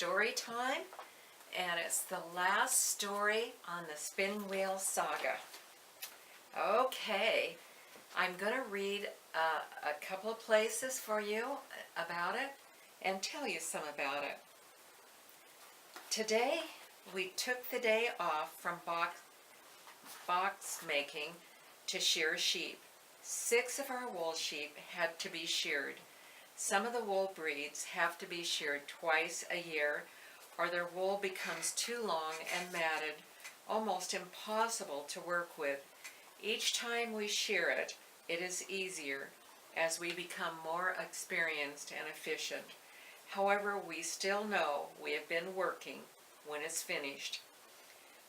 story time, and it's the last story on the Spinning Wheel Saga. Okay, I'm going to read a couple of places for you about it and tell you some about it. Today, we took the day off from box making to shear sheep. 6 of our wool sheep had to be sheared. Some of the wool breeds have to be sheared twice a year, or their wool becomes too long and matted, almost impossible to work with. Each time we shear it, it is easier as we become more experienced and efficient. However, we still know we have been working when it's finished.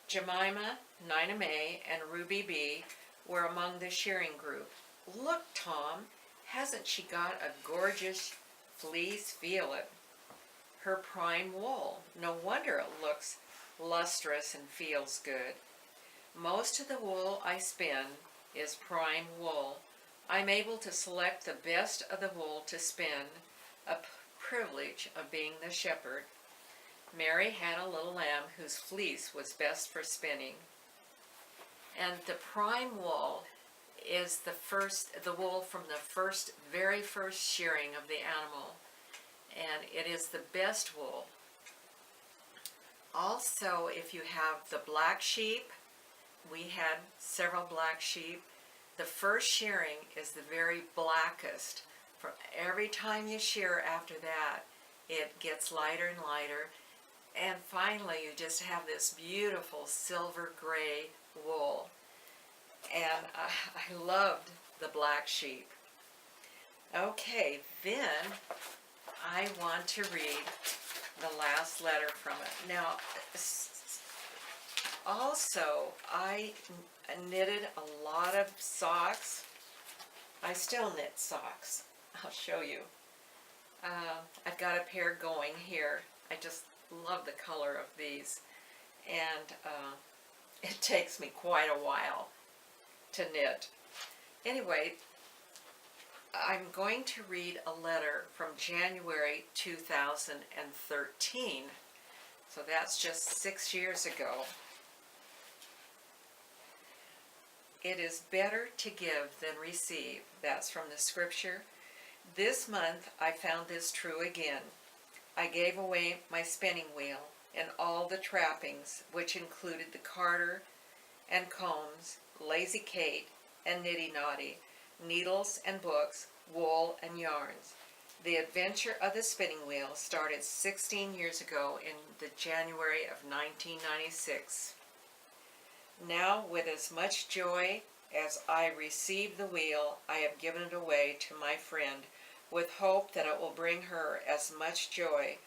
Jemima, Nina May, and Ruby B were among the shearing group. Look, Tom, hasn't she got a gorgeous fleece? Feel it. Her prime wool. No wonder it looks lustrous and feels good. Most of the wool I spin is prime wool. I'm able to select the best of the wool to spin, a privilege of being the shepherd. Mary had a little lamb whose fleece was best for spinning. And the prime wool is the wool from the very first shearing of the animal, and it is the best wool. Also, if you have the black sheep, we had several black sheep. The first shearing is the very blackest. For every time you shear after that, it gets lighter and lighter, and finally you just have this beautiful silver gray wool. And I loved the black sheep. Okay, then I want to read the last letter from it. Now, also, I knitted a lot of socks. I still knit socks. I'll show you. I've got a pair going here. I just love the color of these. And it takes me quite a while to knit. Anyway, I'm going to read a letter from January 2013. So that's just 6 years ago. It is better to give than receive. That's from the scripture. This month I found this true again. I gave away my spinning wheel and all the trappings, which included the carder and combs, Lazy Kate and Nitty Noddy, needles and books, wool and yarns. The adventure of the spinning wheel started 16 years ago in the January of 1996. Now, with as much joy as I received the wheel, I have given it away to my friend with hope that it will bring her as much joy.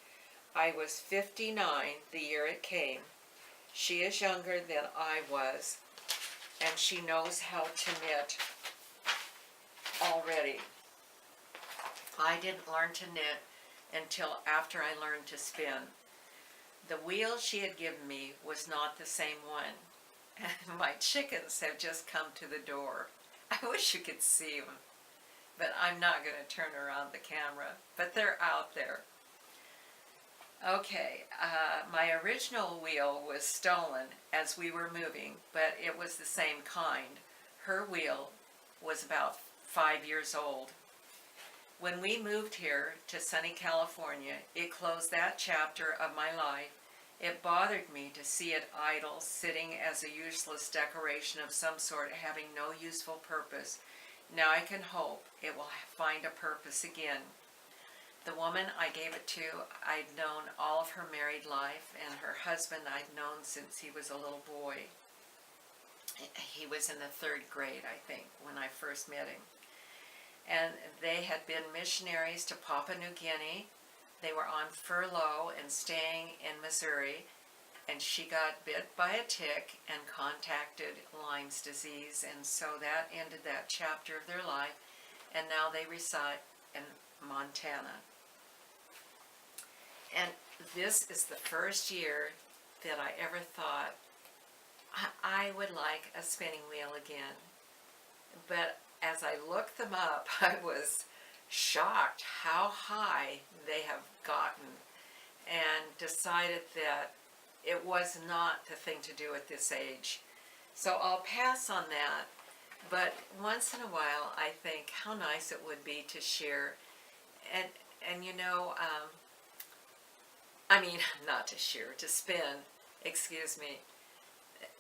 I was 59 the year it came. She is younger than I was, and she knows how to knit already. I didn't learn to knit until after I learned to spin. The wheel she had given me was not the same one. And my chickens have just come to the door. I wish you could see them, but I'm not going to turn around the camera, but they're out there. Okay, my original wheel was stolen as we were moving, but it was the same kind. Her wheel was about 5 years old. When we moved here to sunny California, it closed that chapter of my life. It bothered me to see it idle, sitting as a useless decoration of some sort, having no useful purpose. Now I can hope it will find a purpose again. The woman I gave it to, I'd known all of her married life, and her husband I'd known since he was a little boy. He was in the 3rd grade, I think, when I first met him. And they had been missionaries to Papua New Guinea. They were on furlough and staying in Missouri, and she got bit by a tick and contacted Lyme's disease, and so that ended that chapter of their life, and now they reside in Montana. And this is the first year that I ever thought I would like a spinning wheel again. But as I looked them up, I was shocked how high they have gotten. and decided that it was not the thing to do at this age. So I'll pass on that, but once in a while I think how nice it would be to share. And, and you know, I mean, not to shear, to spin, excuse me.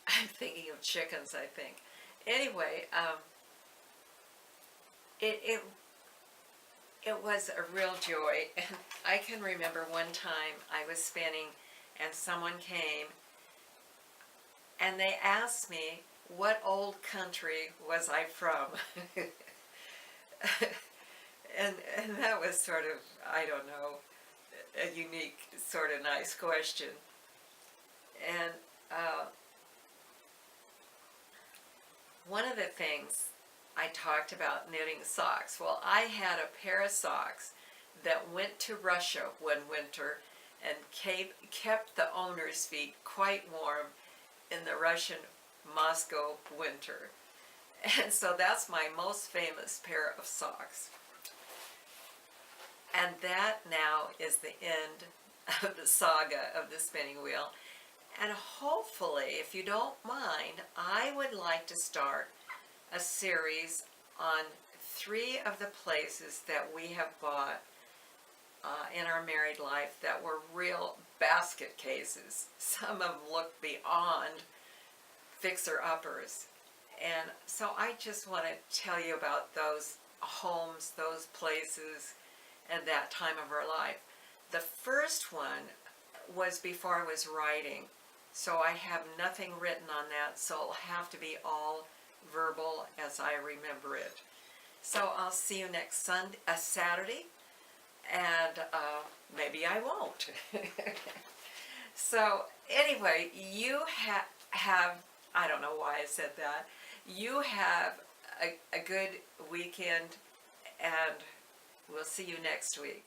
I'm thinking of chickens, I think. Anyway, it it was a real joy. And I can remember one time I was spinning and someone came and they asked me what old country was I from. And that was sort of, I don't know, a unique sort of nice question. And one of the things I talked about knitting socks. Well, I had a pair of socks that went to Russia one winter and kept the owner's feet quite warm in the Russian Moscow winter. And so that's my most famous pair of socks. And that now is the end of the saga of the spinning wheel. And hopefully, if you don't mind, I would like to start a series on 3 of the places that we have bought in our married life that were real basket cases. Some of them look beyond fixer-uppers. And so I just want to tell you about those homes, those places, and that time of our life. The first one was before I was writing, so I have nothing written on that, so it'll have to be all verbal as I remember it. So I'll see you next Saturday, and maybe I won't. So anyway, you have, I don't know why I said that, you have a good weekend, and we'll see you next week.